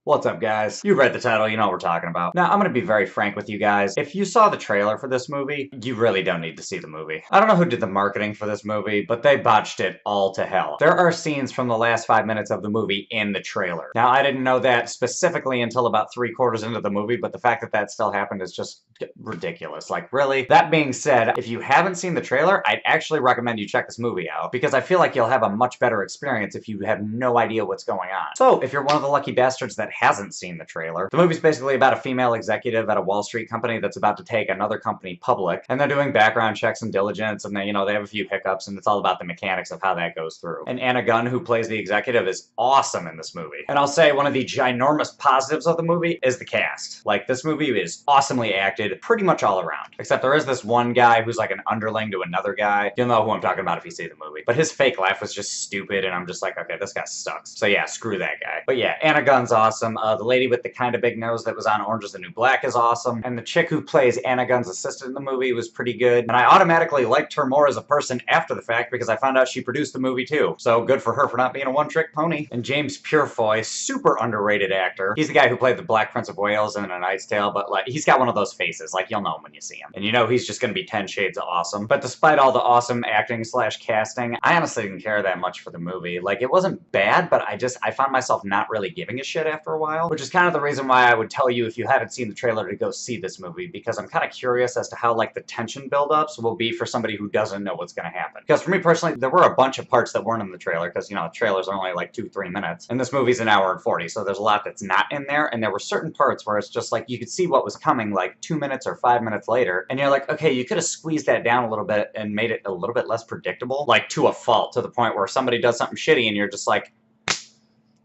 What's up, guys? You read the title, you know what we're talking about. Now, I'm gonna be very frank with you guys. If you saw the trailer for this movie, you really don't need to see the movie. I don't know who did the marketing for this movie, but they botched it all to hell. There are scenes from the last 5 minutes of the movie in the trailer. Now, I didn't know that specifically until about 3/4 into the movie, but the fact that that still happened is just ridiculous. Like, really? That being said, if you haven't seen the trailer, I'd actually recommend you check this movie out, because I feel like you'll have a much better experience if you have no idea what's going on. So, if you're one of the lucky bastards that hasn't seen the trailer, the movie's basically about a female executive at a Wall Street company that's about to take another company public, and they're doing background checks and diligence, and they have a few hiccups, and it's all about the mechanics of how that goes through. And Anna Gunn, who plays the executive, is awesome in this movie. And I'll say one of the ginormous positives of the movie is the cast. Like, this movie is awesomely acted pretty much all around. Except there is this one guy who's like an underling to another guy. You'll know who I'm talking about if you see the movie. But his fake laugh was just stupid, and I'm just like, okay, this guy sucks. So yeah, screw that guy. But yeah, Anna Gunn's awesome. The lady with the kind of big nose that was on Orange is the New Black is awesome. And the chick who plays Anna Gunn's assistant in the movie was pretty good. And I automatically liked her more as a person after the fact because I found out she produced the movie too. So good for her for not being a one-trick pony. And James Purefoy, super underrated actor. He's the guy who played the Black Prince of Wales in A Knight's Tale, but like, he's got one of those faces. Like, you'll know him when you see him. And you know he's just gonna be 10 shades of awesome. But despite all the awesome acting slash casting, I honestly didn't care that much for the movie. Like, it wasn't bad, but I found myself not really giving a shit after a while, which is kind of the reason why I would tell you, if you haven't seen the trailer, to go see this movie, because I'm kind of curious as to how, like, the tension buildups will be for somebody who doesn't know what's gonna happen. Because for me personally, there were a bunch of parts that weren't in the trailer, because, you know, trailers are only like 2-3 minutes, and this movie's an hour and 40, so there's a lot that's not in there, and there were certain parts where it's just like, you could see what was coming like 2 minutes or 5 minutes later, and you're like, okay, you could have squeezed that down a little bit and made it a little bit less predictable, like to a fault, to the point where somebody does something shitty and you're just like,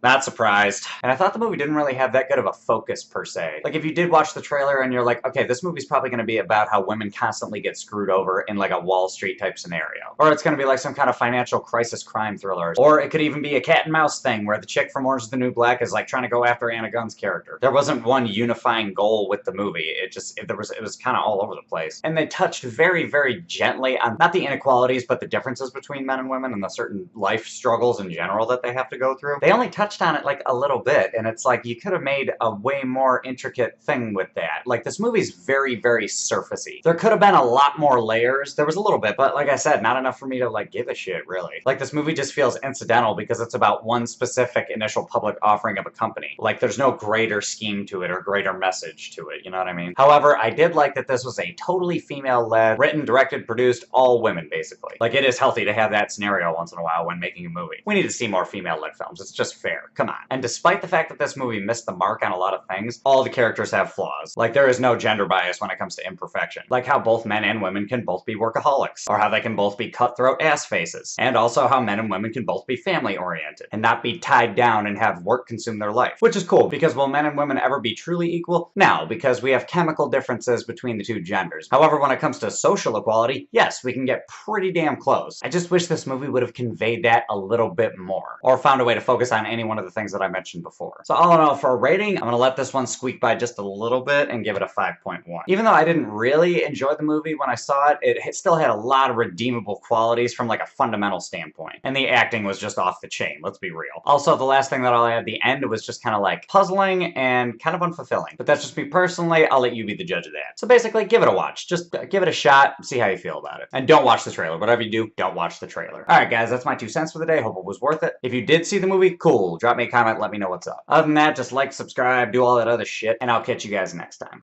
not surprised. And I thought the movie didn't really have that good of a focus, per se. Like, if you did watch the trailer and you're like, okay, this movie's probably gonna be about how women constantly get screwed over in like a Wall Street type scenario. Or it's gonna be like some kind of financial crisis crime thriller. Or it could even be a cat and mouse thing where the chick from Orange is the New Black is like trying to go after Anna Gunn's character. There wasn't one unifying goal with the movie. It was kind of all over the place. And they touched very, very gently on not the inequalities, but the differences between men and women and the certain life struggles in general that they have to go through. They only touched on it like a little bit, and it's like, you could have made a way more intricate thing with that. Like, this movie's very, very surfacey. There could have been a lot more layers. There was a little bit, but like I said, not enough for me to like give a shit, really. Like, this movie just feels incidental because it's about one specific initial public offering of a company. Like, there's no greater scheme to it or greater message to it, you know what I mean? However, I did like that this was a totally female-led, written, directed, produced, all women, basically. Like, it is healthy to have that scenario once in a while when making a movie. We need to see more female-led films. It's just fair. Come on. And despite the fact that this movie missed the mark on a lot of things, all the characters have flaws. Like, there is no gender bias when it comes to imperfection. Like how both men and women can both be workaholics, or how they can both be cutthroat ass faces, and also how men and women can both be family-oriented, and not be tied down and have work consume their life. Which is cool, because will men and women ever be truly equal? No, because we have chemical differences between the two genders. However, when it comes to social equality, yes, we can get pretty damn close. I just wish this movie would have conveyed that a little bit more, or found a way to focus on any one of the things that I mentioned before. So all in all, for a rating, I'm gonna let this one squeak by just a little bit and give it a 5.1. Even though I didn't really enjoy the movie when I saw it, it still had a lot of redeemable qualities from like a fundamental standpoint. And the acting was just off the chain, let's be real. Also, the last thing that I'll add at the end was just kind of like puzzling and kind of unfulfilling. But that's just me personally, I'll let you be the judge of that. So basically, give it a watch. Just give it a shot, see how you feel about it. And don't watch the trailer. Whatever you do, don't watch the trailer. Alright guys, that's my 2 cents for the day. Hope it was worth it. If you did see the movie, cool. Drop me a comment, let me know what's up. Other than that, just like, subscribe, do all that other shit, and I'll catch you guys next time.